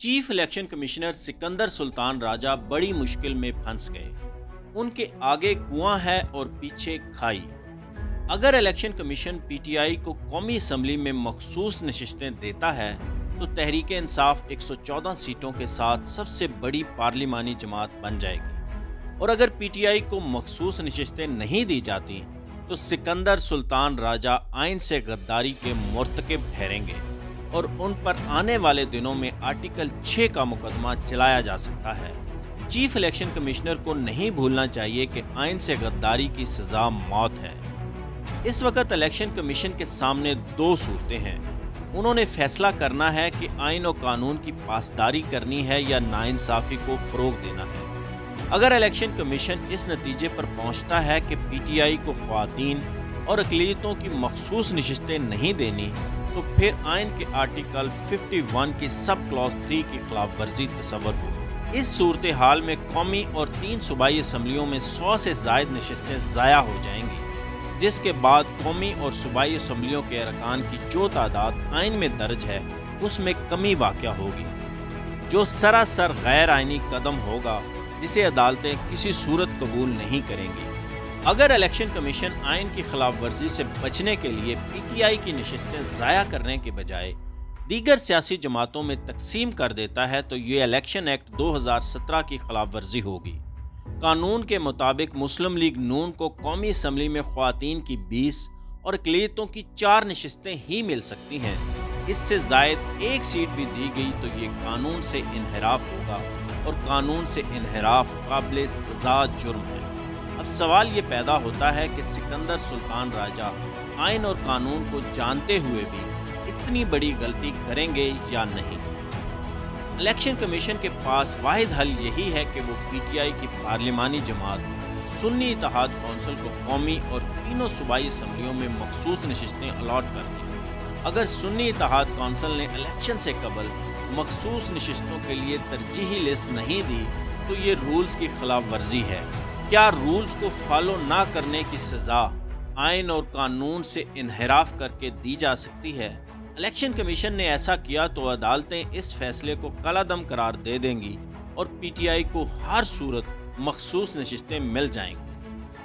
Chief election commissioner Sikandar سلطان راجہ بڑی مشکل میں پھنس گئے۔ ان کے آگے کنواں ہے اور پیچھے کھائی۔ اگر election commission P T I کو قومی اسمبلی میں مخصوص نشستیں دیتا ہے تو تحریک انصاف 114 سیٹوں کے ساتھ سب سے بڑی پارلیمانی جماعت بن جائے گی، اور اگر پی ٹی آئی کو مخصوص نشستیں نہیں دی جاتی تو سکندر سلطان راجہ آئین سے غداری کے مرتکب ٹھہریں گے اور ان پر آنے والے دنوں میں آرٹیکل 6 کا مقدمہ چلایا جا سکتا ہے۔ چیف الیکشن کمشنر کو نہیں بھولنا چاہیے کہ آئین سے غداری کی سزا موت ہے۔ اس وقت الیکشن کمیشن کے سامنے دو صورتیں ہیں۔ انہوں نے فیصلہ کرنا ہے کہ آئین و قانون کی پاسداری کرنی ہے یا ناانصافی کو فروغ دینا ہے۔ اگر الیکشن کمیشن اس نتیجے پر پہنچتا ہے کہ پی ٹی آئی کو خواتین اور اقلیتوں کی مخصوص نشستیں نہیں دینی تو پھر آئین کے آرٹیکل 51 کی سب کلاز 3 کی خلاف ورزی تصور ہو۔ اس صورتحال میں قومی اور 3 صوبائی اسمبلیوں میں 100 سے زائد نشستیں ضائع ہو جائیں گی، جس کے بعد قومی اور صوبائی اسمبلیوں کے ارکان کی جو تعداد آئین میں درج ہے اس میں کمی واقع ہوگی، جو سراسر غیر آئینی قدم ہوگا جسے عدالتیں کسی صورت قبول نہیں کریں گی۔ اگر الیکشن کمیشن آئین کی خلاف ورزی سے بچنے کے لیے پی ٹی آئی کی نشستیں ضائع کرنے کے بجائے دیگر سیاسی جماعتوں میں تقسیم کر دیتا ہے تو یہ الیکشن ایکٹ 2017 کی خلاف ورزی ہوگی۔ قانون کے مطابق مسلم لیگ نون کو قومی اسمبلی میں خواتین کی 20 اور اقلیتوں کی 4 نشستیں ہی مل سکتی ہیں۔ اس سے زائد ایک سیٹ بھی دی گئی تو یہ قانون سے انحراف ہوگا، اور قانون سے انحراف قابل سزا جرم ہے۔ اب سوال یہ پیدا ہوتا ہے کہ سکندر سلطان راجہ آئین اور قانون کو جانتے ہوئے بھی اتنی بڑی غلطی کریں گے یا نہیں؟ الیکشن کمیشن کے پاس واحد حل یہی ہے کہ وہ پی ٹی آئی کی پارلیمانی جماعت سنی اتحاد کونسل کو قومی اور 3 صوبائی اسمبلیوں میں مخصوص نشستیں الاٹ کر دیں۔ اگر سنی اتحاد کونسل نے الیکشن سے قبل مخصوص نشستوں کے لیے ترجیحی لسٹ نہیں دی تو یہ رولز کی خلاف ورزی ہے۔ کیا رولز کو فالو نہ کرنے کی سزا آئین اور قانون سے انحراف کر کے دی جا سکتی ہے؟ الیکشن کمیشن نے ایسا کیا تو عدالتیں اس فیصلے کو کالعدم قرار دے دیں گی اور پی ٹی آئی کو ہر صورت مخصوص نشستیں مل جائیں گی۔